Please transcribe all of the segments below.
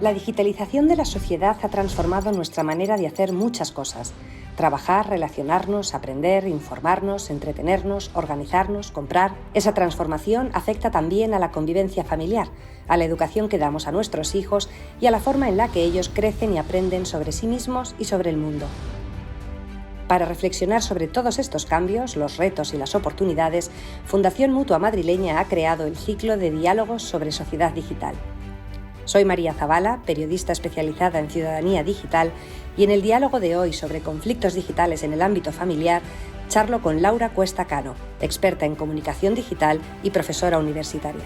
La digitalización de la sociedad ha transformado nuestra manera de hacer muchas cosas. Trabajar, relacionarnos, aprender, informarnos, entretenernos, organizarnos, comprar. Esa transformación afecta también a la convivencia familiar, a la educación que damos a nuestros hijos y a la forma en la que ellos crecen y aprenden sobre sí mismos y sobre el mundo. Para reflexionar sobre todos estos cambios, los retos y las oportunidades, Fundación Mutua Madrileña ha creado el ciclo de diálogos sobre sociedad digital. Soy María Zavala, periodista especializada en ciudadanía digital, y en el diálogo de hoy sobre conflictos digitales en el ámbito familiar, charlo con Laura Cuesta Cano, experta en comunicación digital y profesora universitaria.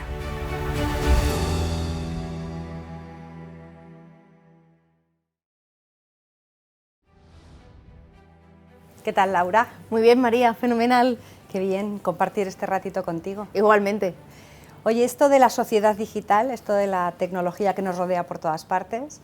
¿Qué tal, Laura? Muy bien, María, fenomenal. Qué bien compartir este ratito contigo. Igualmente. Oye, esto de la sociedad digital, esto de la tecnología que nos rodea por todas partes,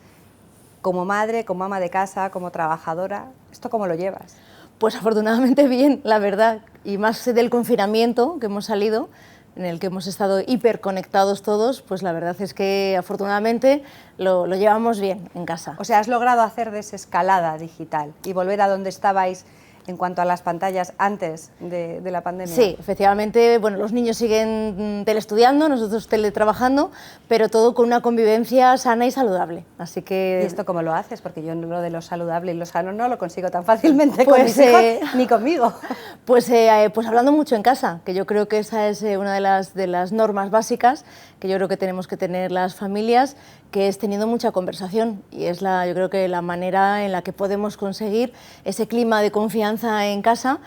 como madre, como ama de casa, como trabajadora, ¿esto cómo lo llevas? Pues afortunadamente bien, la verdad, y más del confinamiento que hemos salido, en el que hemos estado hiperconectados todos, pues la verdad es que afortunadamente lo llevamos bien en casa. O sea, has logrado hacer desescalada digital y volver a donde estabais en cuanto a las pantallas antes de la pandemia. Sí, efectivamente, bueno, los niños siguen teleestudiando, nosotros teletrabajando, pero todo con una convivencia sana y saludable. Así que... ¿Y esto cómo lo haces? Porque yo lo de lo saludable y lo sano no lo consigo tan fácilmente con mis hijos ni conmigo. Pues hablando mucho en casa, que yo creo que esa es una de las normas básicas que yo creo que tenemos que tener las familias, que es teniendo mucha conversación, y es yo creo que la manera en la que podemos conseguir ese clima de confianza en casa,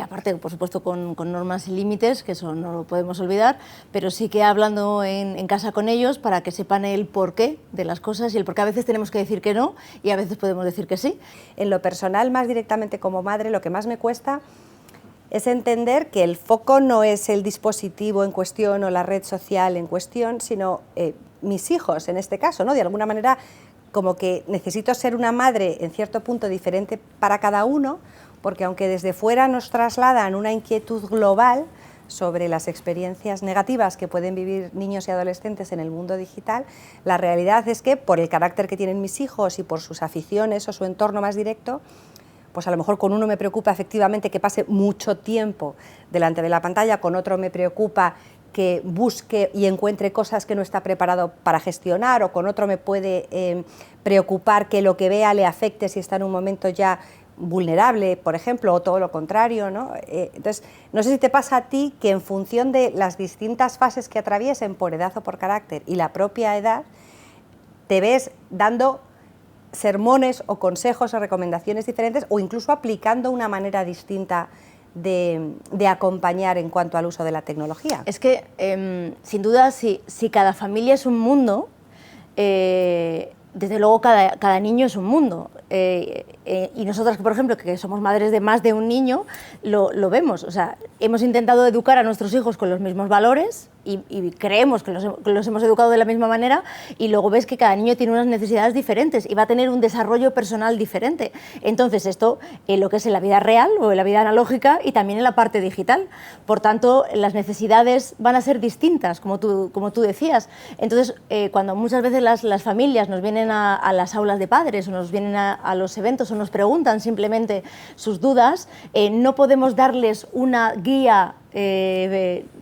aparte por supuesto con normas y límites, que eso no lo podemos olvidar, pero sí que hablando en casa con ellos para que sepan el porqué de las cosas y el por qué a veces tenemos que decir que no y a veces podemos decir que sí. En lo personal, más directamente como madre, lo que más me cuesta es entender que el foco no es el dispositivo en cuestión o la red social en cuestión, sino mis hijos en este caso, ¿no? De alguna manera, como que necesito ser una madre en cierto punto diferente para cada uno, porque aunque desde fuera nos trasladan una inquietud global sobre las experiencias negativas que pueden vivir niños y adolescentes en el mundo digital, la realidad es que por el carácter que tienen mis hijos y por sus aficiones o su entorno más directo, pues a lo mejor con uno me preocupa efectivamente que pase mucho tiempo delante de la pantalla, con otro me preocupa que busque y encuentre cosas que no está preparado para gestionar, o con otro me puede preocupar que lo que vea le afecte si está en un momento ya vulnerable, por ejemplo, o todo lo contrario, ¿no? Entonces, no sé si te pasa a ti que en función de las distintas fases que atraviesen por edad o por carácter y la propia edad, te ves dando sermones o consejos o recomendaciones diferentes o incluso aplicando una manera distinta de acompañar en cuanto al uso de la tecnología. Es que, sin duda, si cada familia es un mundo, desde luego cada niño es un mundo. Y nosotras, por ejemplo, que somos madres de más de un niño, lo vemos. O sea, hemos intentado educar a nuestros hijos con los mismos valores y creemos que los hemos educado de la misma manera, y luego ves que cada niño tiene unas necesidades diferentes y va a tener un desarrollo personal diferente. Entonces esto lo que es en la vida real o en la vida analógica y también en la parte digital. Por tanto, las necesidades van a ser distintas, como tú decías. Entonces, cuando muchas veces las familias nos vienen a las aulas de padres o nos vienen a los eventos o nos preguntan simplemente sus dudas, no podemos darles una guía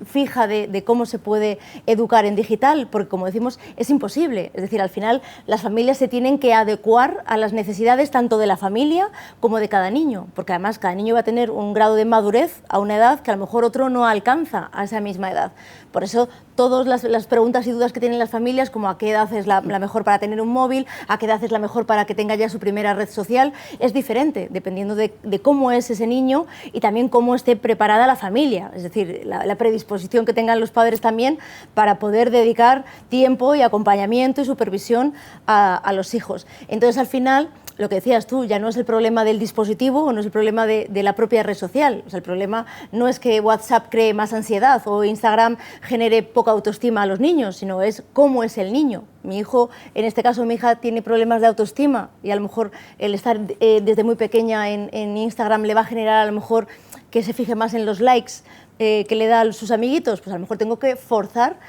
fija de cómo se puede educar en digital, porque como decimos es imposible. Es decir, al final las familias se tienen que adecuar a las necesidades tanto de la familia como de cada niño, porque además cada niño va a tener un grado de madurez a una edad que a lo mejor otro no alcanza a esa misma edad. Por eso todas las preguntas y dudas que tienen las familias, como a qué edad es la mejor para tener un móvil, a qué edad es la mejor para que tenga ya su primera red social, es diferente dependiendo de cómo es ese niño y también cómo esté preparada la familia. Es decir, la predisposición que tengan los padres también para poder dedicar tiempo y acompañamiento y supervisión a los hijos. Entonces, al final, lo que decías tú, ya no es el problema del dispositivo o no es el problema de la propia red social. O sea, el problema no es que WhatsApp cree más ansiedad o Instagram genere poca autoestima a los niños, sino es cómo es el niño. Mi hijo, en este caso mi hija, tiene problemas de autoestima y a lo mejor el estar desde muy pequeña en Instagram le va a generar a lo mejor que se fije más en los likes que le da a sus amiguitos, pues a lo mejor tengo que forzar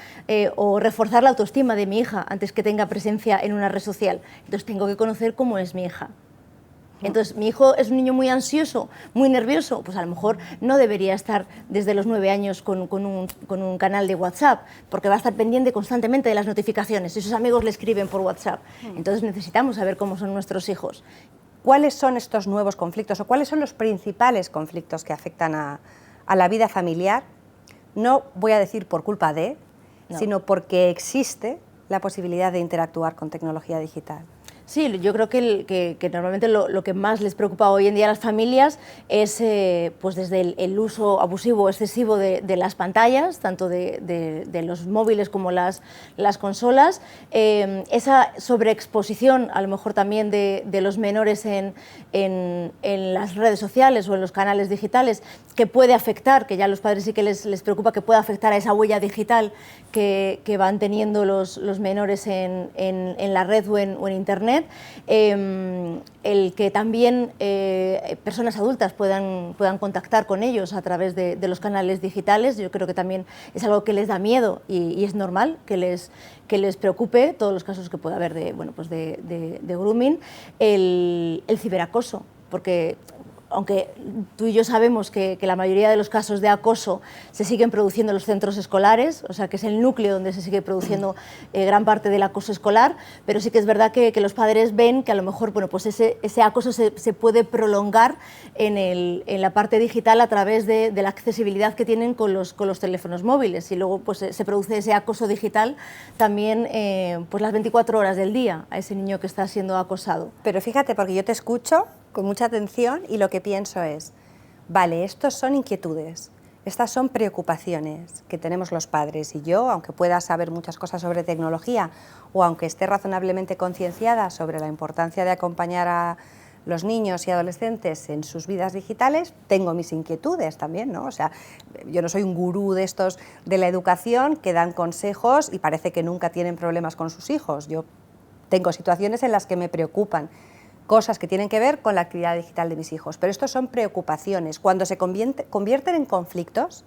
o reforzar la autoestima de mi hija antes que tenga presencia en una red social. Entonces tengo que conocer cómo es mi hija. Entonces, mi hijo es un niño muy ansioso, muy nervioso, pues a lo mejor no debería estar desde los 9 años con un canal de WhatsApp, porque va a estar pendiente constantemente de las notificaciones y sus amigos le escriben por WhatsApp. Entonces necesitamos saber cómo son nuestros hijos. ¿Cuáles son estos nuevos conflictos o cuáles son los principales conflictos que afectan a la vida familiar? No voy a decir por culpa de, sino porque existe la posibilidad de interactuar con tecnología digital. Sí, yo creo que normalmente lo que más les preocupa hoy en día a las familias es pues desde el uso abusivo o excesivo de las pantallas, tanto de los móviles como las consolas, esa sobreexposición a lo mejor también de los menores en las redes sociales o en los canales digitales, que puede afectar, que ya a los padres sí que les preocupa, que pueda afectar a esa huella digital que van teniendo los menores en la red o en Internet. El que también personas adultas puedan contactar con ellos a través de los canales digitales, yo creo que también es algo que les da miedo y es normal que les preocupe todos los casos que pueda haber de grooming, el ciberacoso, porque aunque tú y yo sabemos que la mayoría de los casos de acoso se siguen produciendo en los centros escolares, o sea que es el núcleo donde se sigue produciendo gran parte del acoso escolar, pero sí que es verdad que los padres ven que a lo mejor pues ese acoso se puede prolongar en la parte digital a través de la accesibilidad que tienen con los teléfonos móviles, y luego pues se produce ese acoso digital también pues las 24 horas del día a ese niño que está siendo acosado. Pero fíjate, porque yo te escucho con mucha atención y lo que pienso es, vale, estos son inquietudes, estas son preocupaciones que tenemos los padres, y yo, aunque pueda saber muchas cosas sobre tecnología o aunque esté razonablemente concienciada sobre la importancia de acompañar a los niños y adolescentes en sus vidas digitales, tengo mis inquietudes también, ¿no? O sea, yo no soy un gurú de estos de la educación que dan consejos y parece que nunca tienen problemas con sus hijos. Yo tengo situaciones en las que me preocupan, cosas que tienen que ver con la actividad digital de mis hijos, pero estos son preocupaciones. Cuando se convierten en conflictos,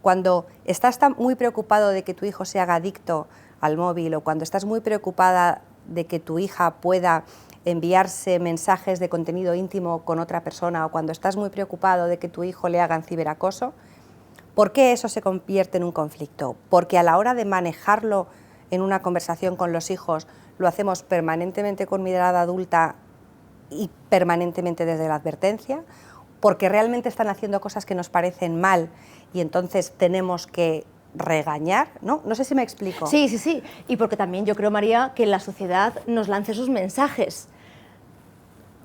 cuando estás muy preocupado de que tu hijo se haga adicto al móvil, o cuando estás muy preocupada de que tu hija pueda enviarse mensajes de contenido íntimo con otra persona, o cuando estás muy preocupado de que tu hijo le hagan ciberacoso, ¿por qué eso se convierte en un conflicto? Porque a la hora de manejarlo en una conversación con los hijos, lo hacemos permanentemente con mirada adulta y permanentemente desde la advertencia, porque realmente están haciendo cosas que nos parecen mal y entonces tenemos que regañar, ¿no? No sé si me explico. Sí, sí, sí, y porque también yo creo, María, que la sociedad nos lanza esos mensajes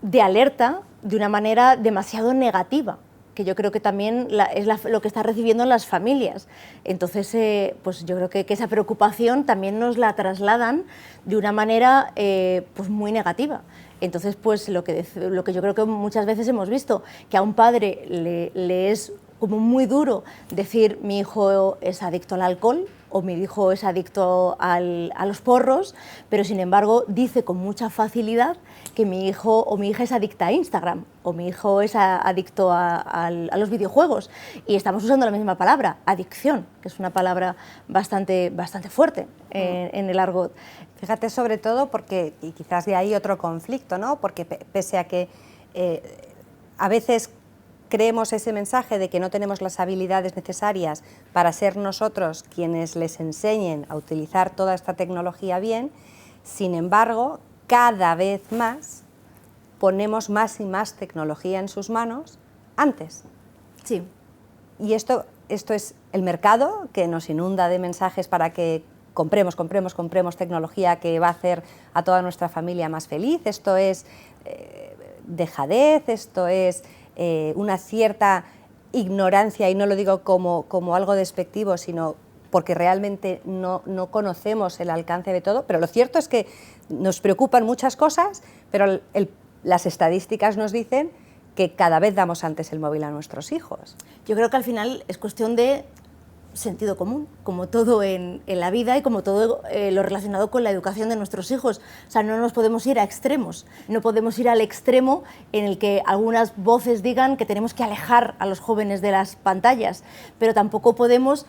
de alerta de una manera demasiado negativa, que yo creo que también es lo que está recibiendo las familias. Entonces, pues yo creo que esa preocupación también nos la trasladan de una manera pues muy negativa. Entonces, pues lo que yo creo que muchas veces hemos visto, que a un padre le es como muy duro decir mi hijo es adicto al alcohol o mi hijo es adicto a los porros, pero sin embargo dice con mucha facilidad que mi hijo o mi hija es adicta a Instagram o mi hijo es adicto a los videojuegos, y estamos usando la misma palabra, adicción, que es una palabra bastante fuerte en el argot. Fíjate, sobre todo porque, y quizás de ahí otro conflicto, ¿no? Porque pese a que a veces creemos ese mensaje de que no tenemos las habilidades necesarias para ser nosotros quienes les enseñen a utilizar toda esta tecnología bien, sin embargo, cada vez más ponemos más y más tecnología en sus manos antes. Sí. Y esto es el mercado que nos inunda de mensajes para que compremos tecnología que va a hacer a toda nuestra familia más feliz. Esto es dejadez, esto es una cierta ignorancia, y no lo digo como algo despectivo, sino porque realmente no conocemos el alcance de todo, pero lo cierto es que nos preocupan muchas cosas, pero las estadísticas nos dicen que cada vez damos antes el móvil a nuestros hijos. Yo creo que al final es cuestión de sentido común, como todo en la vida y como todo lo relacionado con la educación de nuestros hijos. O sea, no nos podemos ir a extremos, no podemos ir al extremo en el que algunas voces digan que tenemos que alejar a los jóvenes de las pantallas, pero tampoco podemos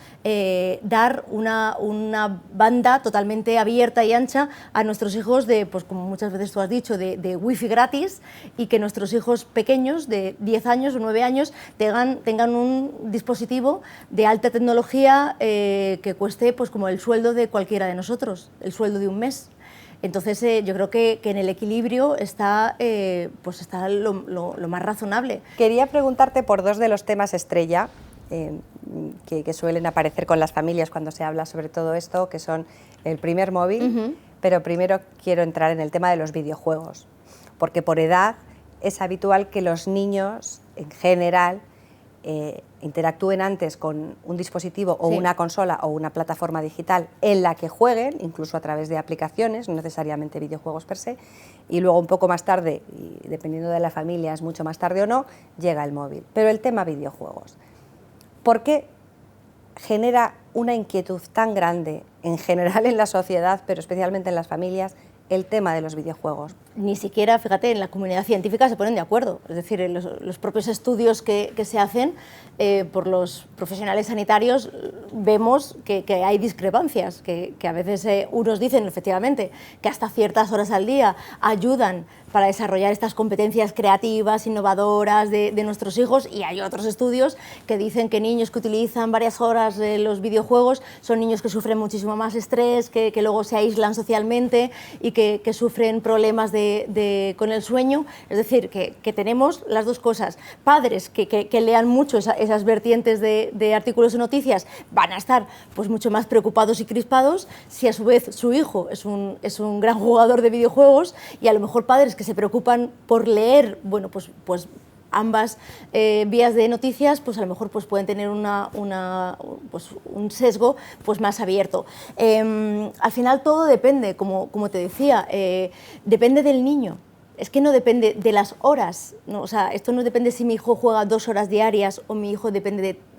dar una banda totalmente abierta y ancha a nuestros hijos de, pues como muchas veces tú has dicho, de wifi gratis, y que nuestros hijos pequeños de 10 años o 9 años tengan un dispositivo de alta tecnología que cueste pues como el sueldo de cualquiera de nosotros, el sueldo de un mes. Entonces yo creo que en el equilibrio está, pues está lo más razonable. Quería preguntarte por dos de los temas estrella que suelen aparecer con las familias cuando se habla sobre todo esto, que son el primer móvil, pero primero quiero entrar en el tema de los videojuegos, porque por edad es habitual que los niños en general interactúen antes con un dispositivo o una consola o una plataforma digital en la que jueguen, incluso a través de aplicaciones, no necesariamente videojuegos per se, y luego un poco más tarde, y dependiendo de la familia es mucho más tarde o no, llega el móvil. Pero el tema videojuegos, ¿por qué genera una inquietud tan grande en general en la sociedad, pero especialmente en las familias, el tema de los videojuegos? Ni siquiera, fíjate, en la comunidad científica se ponen de acuerdo. Es decir, en los propios estudios que se hacen por los profesionales sanitarios vemos que hay discrepancias, que a veces unos dicen efectivamente que hasta ciertas horas al día ayudan para desarrollar estas competencias creativas, innovadoras de nuestros hijos, y hay otros estudios que dicen que niños que utilizan varias horas los videojuegos son niños que sufren muchísimo más estrés, que luego se aíslan socialmente y que sufren problemas con el sueño. Es decir, que tenemos las dos cosas. Padres que lean mucho esas vertientes de artículos y noticias van a estar pues mucho más preocupados y crispados si a su vez su hijo es un gran jugador de videojuegos, y a lo mejor padres que se preocupan por leer, bueno, pues ambas vías de noticias, pues a lo mejor pues pueden tener pues un sesgo pues más abierto. Al final todo depende, como te decía, depende del niño. Es que no depende de las horas, ¿no? O sea, esto no depende si mi hijo juega 2 horas diarias o mi hijo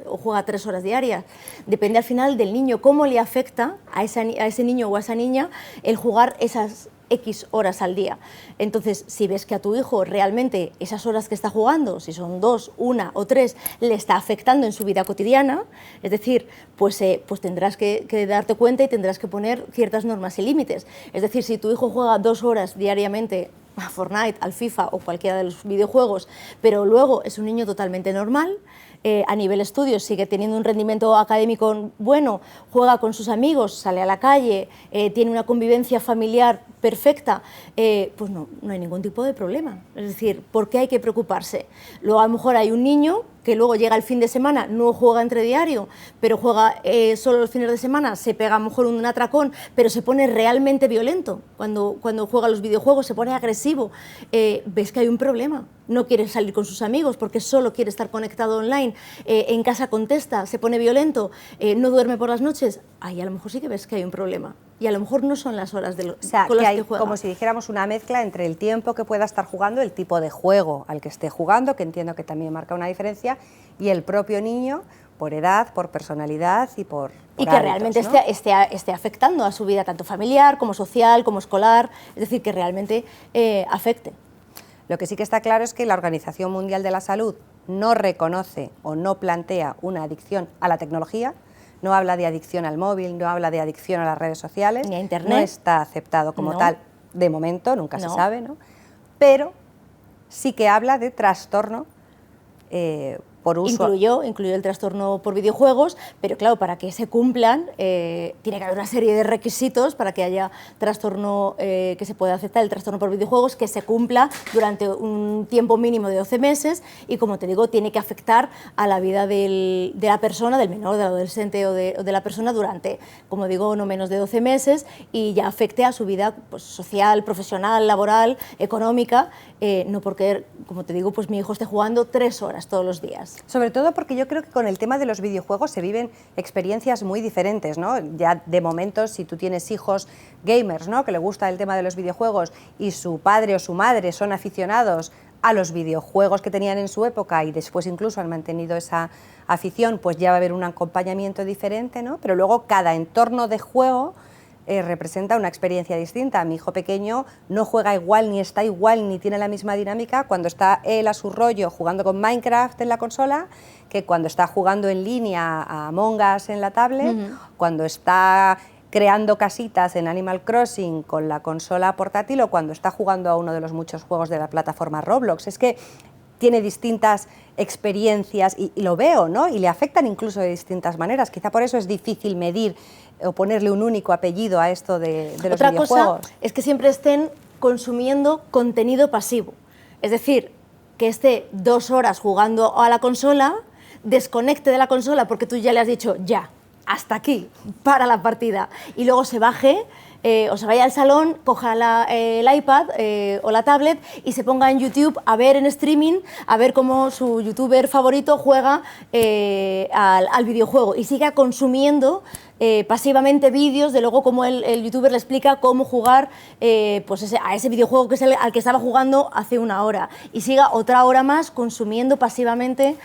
o juega 3 horas diarias. Depende al final del niño, cómo le afecta a ese niño o a esa niña el jugar esas X horas al día. Entonces, si ves que a tu hijo realmente esas horas que está jugando, si son 2, 1 o 3, le está afectando en su vida cotidiana, es decir, pues tendrás que darte cuenta y tendrás que poner ciertas normas y límites. Es decir, si tu hijo juega 2 horas diariamente a Fortnite, al FIFA o cualquiera de los videojuegos, pero luego es un niño totalmente normal, a nivel estudios sigue teniendo un rendimiento académico bueno, juega con sus amigos, sale a la calle, tiene una convivencia familiar perfecta, pues no hay ningún tipo de problema. Es decir, ¿por qué hay que preocuparse? Luego a lo mejor hay un niño que luego llega el fin de semana, no juega entre diario, pero juega solo los fines de semana, se pega a lo mejor un atracón, pero se pone realmente violento cuando juega los videojuegos, se pone agresivo. Ves que hay un problema, no quiere salir con sus amigos porque solo quiere estar conectado online, en casa contesta, se pone violento, no duerme por las noches. Ahí a lo mejor sí que ves que hay un problema. Y a lo mejor no son las horas con las que juega. Como si dijéramos una mezcla entre el tiempo que pueda estar jugando, el tipo de juego al que esté jugando, que entiendo que también marca una diferencia, y el propio niño por edad, por personalidad y por y que hábitos, realmente ¿no? esté afectando a su vida tanto familiar como social, como escolar, es decir, que realmente afecte. Lo que sí que está claro es que la Organización Mundial de la Salud no reconoce o no plantea una adicción a la tecnología, no habla de adicción al móvil, no habla de adicción a las redes sociales, ni a Internet. No está aceptado como tal de momento, nunca se sabe, ¿no? Pero sí que habla de trastorno por uso. Incluyó el trastorno por videojuegos, pero claro, para que se cumplan tiene que haber una serie de requisitos para que haya trastorno que se pueda aceptar, el trastorno por videojuegos, que se cumpla durante un tiempo mínimo de 12 meses y, como te digo, tiene que afectar a la vida de la persona, del menor, del adolescente o de la persona durante, como digo, no menos de 12 meses, y ya afecte a su vida pues, social, profesional, laboral, económica, no porque, como te digo, pues mi hijo esté jugando 3 horas todos los días. Sobre todo porque yo creo que con el tema de los videojuegos se viven experiencias muy diferentes, ¿no? Ya de momento, si tú tienes hijos gamers, ¿no?, que le gusta el tema de los videojuegos y su padre o su madre son aficionados a los videojuegos que tenían en su época y después incluso han mantenido esa afición, pues ya va a haber un acompañamiento diferente, ¿no? Pero luego cada entorno de juego representa una experiencia distinta. Mi hijo pequeño no juega igual, ni está igual, ni tiene la misma dinámica cuando está él a su rollo jugando con Minecraft en la consola, que cuando está jugando en línea a Among Us en la tablet, cuando está creando casitas en Animal Crossing con la consola portátil o cuando está jugando a uno de los muchos juegos de la plataforma Roblox. Es que tiene distintas experiencias y lo veo, ¿no? Y le afectan incluso de distintas maneras. Quizá por eso es difícil medir o ponerle un único apellido a esto de los videojuegos. Otra cosa es que siempre estén consumiendo contenido pasivo. Es decir, que esté 2 horas jugando a la consola, desconecte de la consola porque tú ya le has dicho ya, hasta aquí, para la partida, y luego se baje o se vaya al salón, coja el iPad o la tablet y se ponga en YouTube a ver en streaming, a ver cómo su youtuber favorito juega al videojuego y siga consumiendo pasivamente vídeos de luego cómo el youtuber le explica cómo jugar pues a ese videojuego que es al que estaba jugando hace 1 hora y siga otra hora más consumiendo pasivamente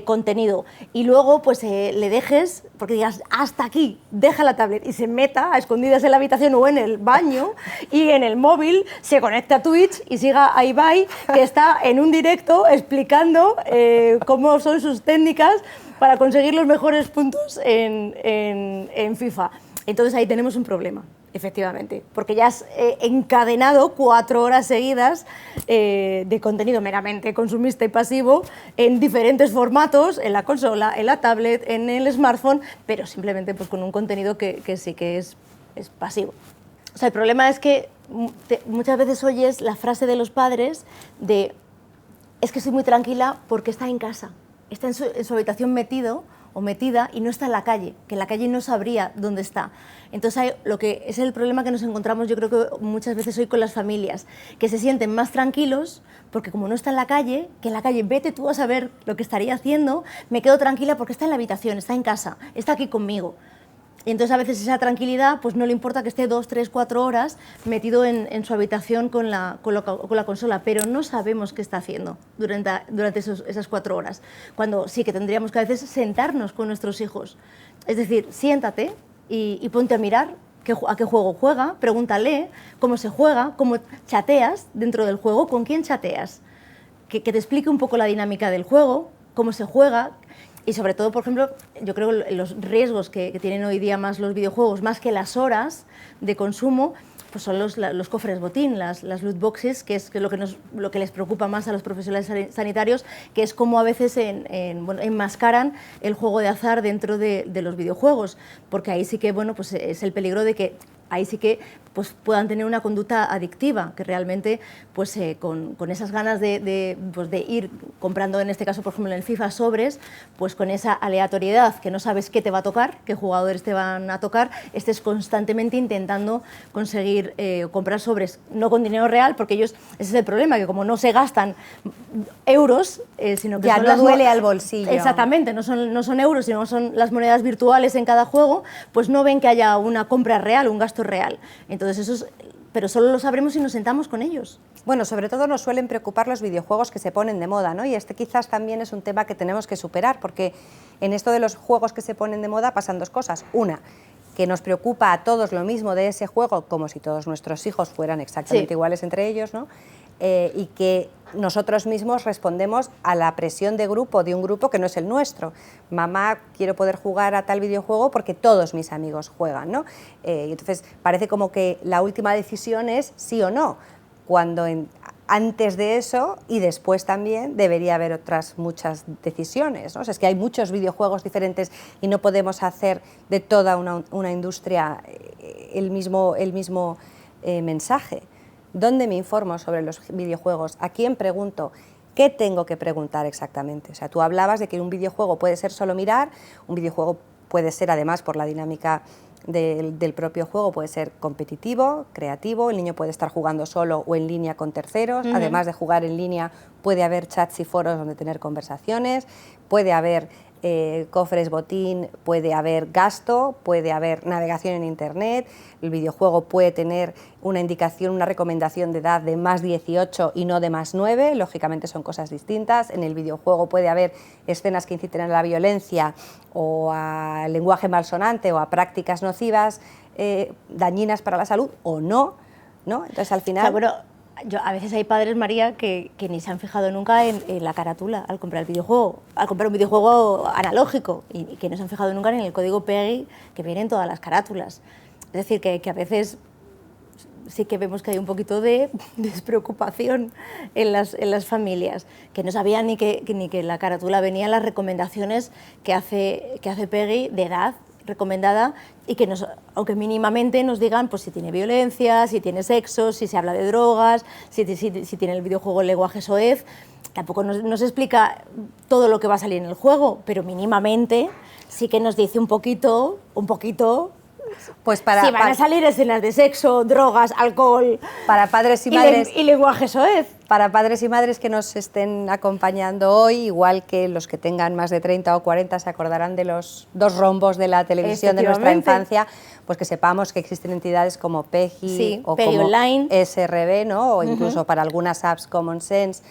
contenido y luego pues le dejes, porque digas hasta aquí, deja la tablet y se meta a escondidas en la habitación o en el baño y en el móvil se conecta a Twitch y siga a Ibai que está en un directo explicando cómo son sus técnicas para conseguir los mejores puntos en FIFA. Entonces ahí tenemos un problema, efectivamente, porque ya has encadenado 4 horas seguidas de contenido meramente consumista y pasivo en diferentes formatos, en la consola, en la tablet, en el smartphone, pero simplemente pues, con un contenido que sí que es pasivo. O sea, el problema es que muchas veces oyes la frase de los padres de es que estoy muy tranquila porque está en casa. Está en su habitación metido o metida y no está en la calle, que en la calle no sabría dónde está. Entonces, lo que es el problema que nos encontramos, yo creo que muchas veces hoy con las familias, que se sienten más tranquilos porque como no está en la calle, que en la calle vete tú a saber lo que estaría haciendo, me quedo tranquila porque está en la habitación, está en casa, está aquí conmigo. Y entonces a veces esa tranquilidad pues no le importa que esté 2, 3, 4 horas metido en su habitación con la consola, pero no sabemos qué está haciendo durante esas 4 horas, cuando sí que tendríamos que a veces sentarnos con nuestros hijos. Es decir, siéntate y ponte a mirar a qué juego juega, pregúntale cómo se juega, cómo chateas dentro del juego, con quién chateas, que te explique un poco la dinámica del juego, cómo se juega. Y sobre todo, por ejemplo, yo creo que los riesgos que tienen hoy día más los videojuegos, más que las horas de consumo, pues son los cofres botín, las loot boxes, que es lo que les preocupa más a los profesionales sanitarios, que es cómo a veces enmascaran el juego de azar dentro de los videojuegos, porque ahí sí que pues es el peligro de que ahí sí que pues, puedan tener una conducta adictiva, que realmente pues, con esas ganas de ir comprando, en este caso, por ejemplo, en el FIFA sobres, pues con esa aleatoriedad, que no sabes qué te va a tocar, qué jugadores te van a tocar, estés constantemente intentando conseguir comprar sobres, no con dinero real, porque ellos, ese es el problema, que como no se gastan euros, sino que ya son no duele al bolsillo. Exactamente, no son euros, sino son las monedas virtuales en cada juego, pues no ven que haya una compra real, un gasto real. Entonces pero solo lo sabremos si nos sentamos con ellos. Bueno, sobre todo nos suelen preocupar los videojuegos que se ponen de moda, ¿no? Y quizás también es un tema que tenemos que superar, porque en esto de los juegos que se ponen de moda pasan 2 cosas. Una, que nos preocupa a todos lo mismo de ese juego, como si todos nuestros hijos fueran exactamente iguales entre ellos, ¿no? Y que nosotros mismos respondemos a la presión de un grupo que no es el nuestro. Mamá, quiero poder jugar a tal videojuego porque todos mis amigos juegan, ¿no? Y entonces parece como que la última decisión es sí o no, cuando antes de eso y después también debería haber otras muchas decisiones, ¿no? O sea, es que hay muchos videojuegos diferentes y no podemos hacer de toda una industria el mismo mensaje. ¿Dónde me informo sobre los videojuegos? ¿A quién pregunto? ¿Qué tengo que preguntar exactamente? O sea, tú hablabas de que un videojuego puede ser solo mirar, un videojuego puede ser, además, por la dinámica del propio juego, puede ser competitivo, creativo, el niño puede estar jugando solo o en línea con terceros, además de jugar en línea puede haber chats y foros donde tener conversaciones, puede haber cofres botín, puede haber gasto, puede haber navegación en Internet, el videojuego puede tener una indicación, una recomendación de edad de más 18 y no de más 9, lógicamente son cosas distintas. En el videojuego puede haber escenas que inciten a la violencia o al lenguaje malsonante o a prácticas nocivas, dañinas para la salud o no, ¿no? Entonces al final... O sea, bueno, a veces hay padres, María, que ni se han fijado nunca en la carátula al comprar el videojuego, al comprar un videojuego analógico, y que no se han fijado nunca en el código PEGI que viene en todas las carátulas. Es decir, que a veces sí que vemos que hay un poquito de despreocupación en las familias, que no sabían ni que en la carátula venían las recomendaciones que hace PEGI de edad recomendada, y que aunque mínimamente nos digan pues, si tiene violencia, si tiene sexo, si se habla de drogas, si tiene el videojuego el lenguaje soez. Tampoco nos explica todo lo que va a salir en el juego, pero mínimamente sí que nos dice un poquito pues si van a salir escenas de sexo, drogas, alcohol, para padres y madres y lenguaje soez. Para padres y madres que nos estén acompañando hoy, igual que los que tengan más de 30 o 40 se acordarán de los 2 rombos de la televisión de nuestra infancia, pues que sepamos que existen entidades como PEGI, sí, o PEGI como Online, SRB, ¿no? O incluso para algunas apps Common Sense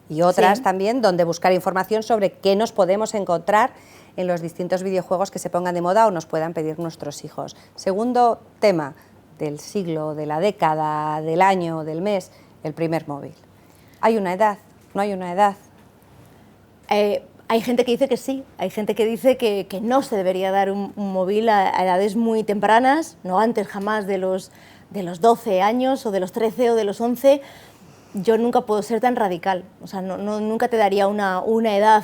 y otras, sí, también, donde buscar información sobre qué nos podemos encontrar en los distintos videojuegos que se pongan de moda o nos puedan pedir nuestros hijos. Segundo tema del siglo, de la década, del año, del mes, el primer móvil. ¿Hay una edad? ¿No hay una edad? Hay gente que dice que sí, hay gente que dice que no se debería dar un móvil a edades muy tempranas, no antes jamás de los 12 años o de los 13 o de los 11. Yo nunca puedo ser tan radical, o sea, nunca te daría una edad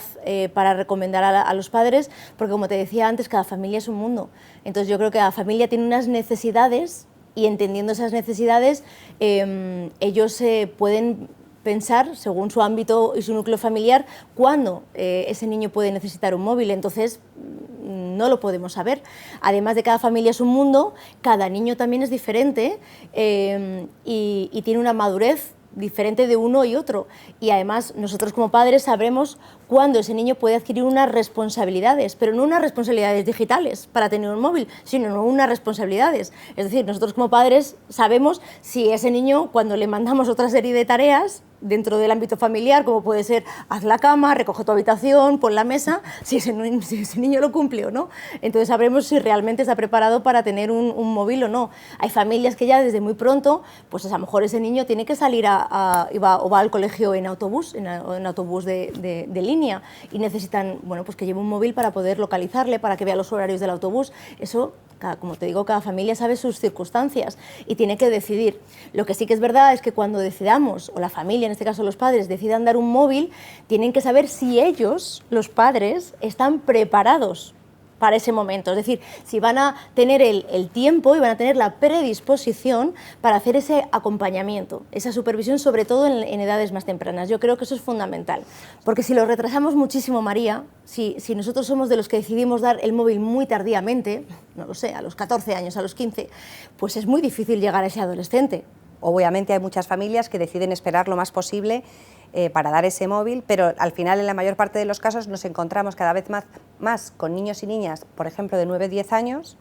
para recomendar a los padres, porque como te decía antes, cada familia es un mundo. Entonces yo creo que cada familia tiene unas necesidades y entendiendo esas necesidades, ellos pueden pensar, según su ámbito y su núcleo familiar, cuándo ese niño puede necesitar un móvil. Entonces no lo podemos saber. Además de cada familia es un mundo, cada niño también es diferente y tiene una madurez diferente de uno y otro, y además nosotros como padres sabremos cuándo ese niño puede adquirir unas responsabilidades, pero no unas responsabilidades digitales para tener un móvil, sino unas responsabilidades. Es decir, nosotros como padres sabemos si ese niño, cuando le mandamos otra serie de tareas dentro del ámbito familiar, como puede ser haz la cama, recoge tu habitación, pon la mesa, si ese niño lo cumple o no. Entonces sabremos si realmente está preparado para tener un móvil o no. Hay familias que ya desde muy pronto, pues a lo mejor ese niño tiene que salir o va al colegio en autobús, en autobús de línea, y necesitan, bueno, pues que lleve un móvil para poder localizarle, para que vea los horarios del autobús. Eso, como te digo, cada familia sabe sus circunstancias y tiene que decidir. Lo que sí que es verdad es que cuando decidamos, o la familia, en este caso los padres, decidan dar un móvil, tienen que saber si ellos, los padres, están preparados para ese momento. Es decir, si van a tener el tiempo y van a tener la predisposición para hacer ese acompañamiento, esa supervisión, sobre todo en edades más tempranas. Yo creo que eso es fundamental, porque si lo retrasamos muchísimo, María, si nosotros somos de los que decidimos dar el móvil muy tardíamente, no lo sé, a los 14 años, a los 15, pues es muy difícil llegar a ese adolescente. Obviamente hay muchas familias que deciden esperar lo más posible para dar ese móvil, pero al final, en la mayor parte de los casos, nos encontramos cada vez más con niños y niñas, por ejemplo, de 9-10 años,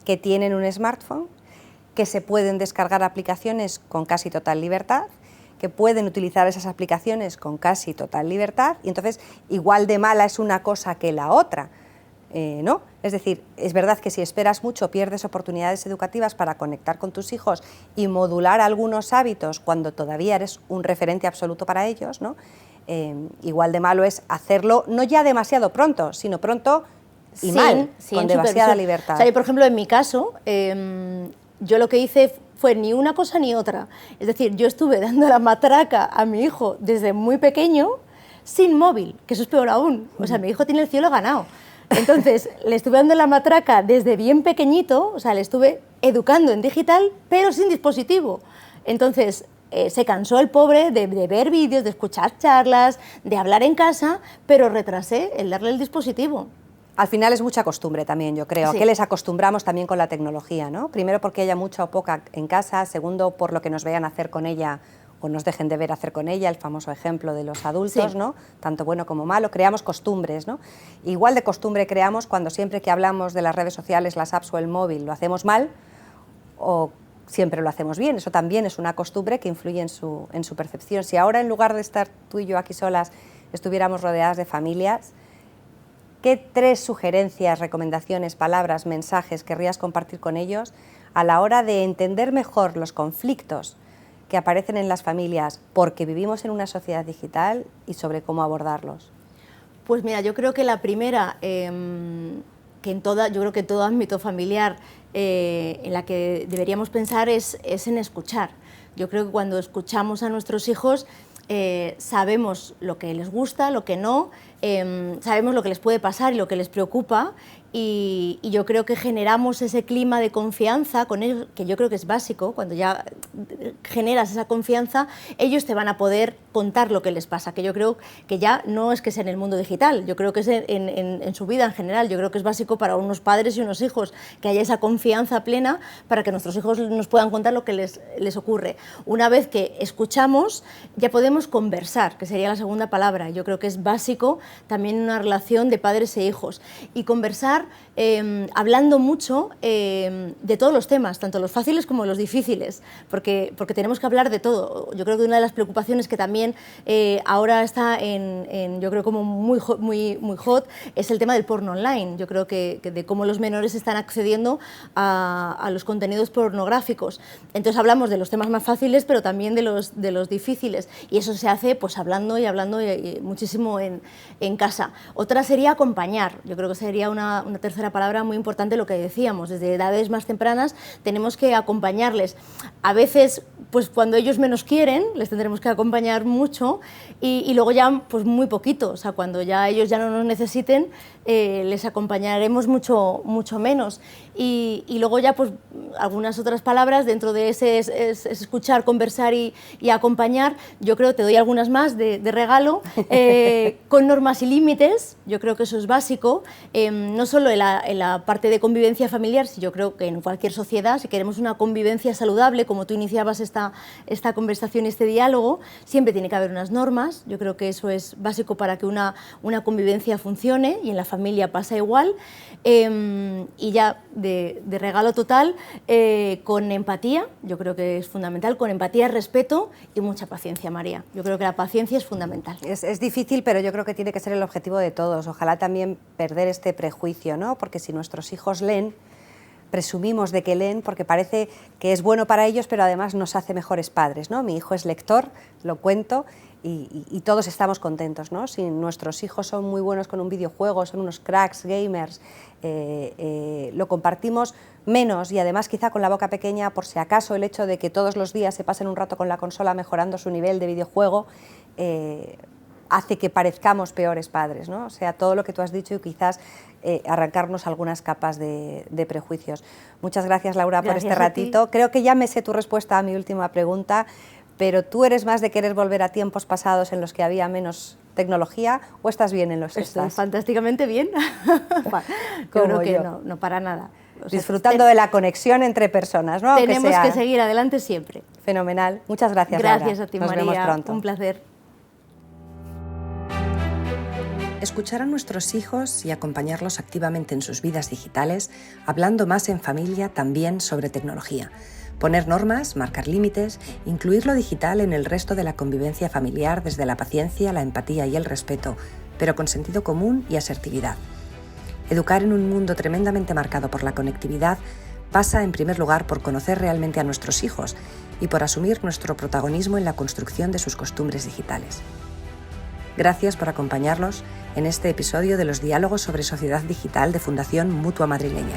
que tienen un smartphone, que se pueden descargar aplicaciones con casi total libertad, que pueden utilizar esas aplicaciones con casi total libertad, y entonces igual de mala es una cosa que la otra, ¿no? Es decir, es verdad que si esperas mucho pierdes oportunidades educativas para conectar con tus hijos y modular algunos hábitos cuando todavía eres un referente absoluto para ellos, ¿no? Igual de malo es hacerlo no ya demasiado pronto, sino pronto y mal, con demasiada libertad. O sea, yo, por ejemplo, en mi caso, yo lo que hice fue ni una cosa ni otra. Es decir, yo estuve dando la matraca a mi hijo desde muy pequeño sin móvil, que eso es peor aún. O sea, mi hijo tiene el cielo ganado. Entonces, le estuve dando la matraca desde bien pequeñito, o sea, le estuve educando en digital, pero sin dispositivo. Entonces, se cansó el pobre de ver vídeos, de escuchar charlas, de hablar en casa, pero retrasé el darle el dispositivo. Al final es mucha costumbre también, yo creo, sí, que les acostumbramos también con la tecnología, ¿no? Primero porque haya mucha o poca en casa, segundo por lo que nos vean hacer con ella o nos dejen de ver hacer con ella, el famoso ejemplo de los adultos, Sí. ¿no? Tanto bueno como malo, creamos costumbres, ¿no? Igual de costumbre creamos cuando siempre que hablamos de las redes sociales, las apps o el móvil lo hacemos mal, o siempre lo hacemos bien. Eso también es una costumbre que influye en su percepción. Si ahora, en lugar de estar tú y yo aquí solas, estuviéramos rodeadas de familias, ¿qué 3 sugerencias, recomendaciones, palabras, mensajes querrías compartir con ellos a la hora de entender mejor los conflictos que aparecen en las familias porque vivimos en una sociedad digital y sobre cómo abordarlos? Pues mira, yo creo que la primera, que yo creo que en todo ámbito familiar en la que deberíamos pensar es en escuchar. Yo creo que cuando escuchamos a nuestros hijos sabemos lo que les gusta, lo que no, sabemos lo que les puede pasar y lo que les preocupa, y yo creo que generamos ese clima de confianza con ellos, que yo creo que es básico. Cuando ya generas esa confianza, ellos te van a poder contar lo que les pasa, que yo creo que ya no es que sea en el mundo digital, yo creo que es en su vida en general. Yo creo que es básico para unos padres y unos hijos que haya esa confianza plena para que nuestros hijos nos puedan contar lo que les ocurre. Una vez que escuchamos, ya podemos conversar, que sería la segunda palabra. Yo creo que es básico también en una relación de padres e hijos, y conversar hablando mucho de todos los temas, tanto los fáciles como los difíciles, porque tenemos que hablar de todo. Yo creo que una de las preocupaciones que también ahora está yo creo como muy hot es el tema del porno online. Yo creo que de cómo los menores están accediendo a los contenidos pornográficos. Entonces hablamos de los temas más fáciles, pero también de los difíciles, y eso se hace pues hablando y muchísimo en casa. Otra sería acompañar. Yo creo que sería una tercera palabra muy importante, lo que decíamos, desde edades más tempranas tenemos que acompañarles. A veces, pues cuando ellos menos quieren, les tendremos que acompañar mucho, y luego ya pues muy poquito, o sea, cuando ya ellos ya no nos necesiten, les acompañaremos mucho menos. Y luego ya pues algunas otras palabras dentro de ese es escuchar, conversar y acompañar. Yo creo, te doy algunas más de regalo, con normas y límites. Yo creo que eso es básico, no solo en la parte de convivencia familiar, sino yo creo que en cualquier sociedad, si queremos una convivencia saludable, como tú iniciabas esta conversación y este diálogo, siempre tiene que haber unas normas. Yo creo que eso es básico para que una convivencia funcione, y en la familia pasa igual. Y ya de regalo total, con empatía. Yo creo que es fundamental, con empatía, respeto y mucha paciencia, María. Yo creo que la paciencia es fundamental. Es difícil, pero yo creo que tiene que ser el objetivo de todos. Ojalá también perder este prejuicio, ¿no? Porque si nuestros hijos leen, presumimos de que leen porque parece que es bueno para ellos, pero además nos hace mejores padres, ¿no? Mi hijo es lector, lo cuento, y todos estamos contentos, ¿no? Si nuestros hijos son muy buenos con un videojuego, son unos cracks gamers, lo compartimos menos, y además quizá con la boca pequeña, por si acaso el hecho de que todos los días se pasen un rato con la consola mejorando su nivel de videojuego hace que parezcamos peores padres, ¿no? O sea, todo lo que tú has dicho, y quizás arrancarnos algunas capas de prejuicios. Muchas gracias, Laura, por este ratito. Creo que ya me sé tu respuesta a mi última pregunta, pero ¿tú eres más de querer volver a tiempos pasados en los que había menos tecnología, o estás bien en los que Estoy estás? fantásticamente bien. Yo creo que no para nada. O sea, disfrutando de la conexión entre personas, ¿no? Tenemos que seguir adelante siempre. Fenomenal. Muchas gracias, Gracias Laura. a ti, Nos María. vemos pronto. Un placer. Escuchar a nuestros hijos y acompañarlos activamente en sus vidas digitales, hablando más en familia también sobre tecnología. Poner normas, marcar límites, incluir lo digital en el resto de la convivencia familiar desde la paciencia, la empatía y el respeto, pero con sentido común y asertividad. Educar en un mundo tremendamente marcado por la conectividad pasa en primer lugar por conocer realmente a nuestros hijos y por asumir nuestro protagonismo en la construcción de sus costumbres digitales. Gracias por acompañarnos en este episodio de los diálogos sobre sociedad digital de Fundación Mutua Madrileña.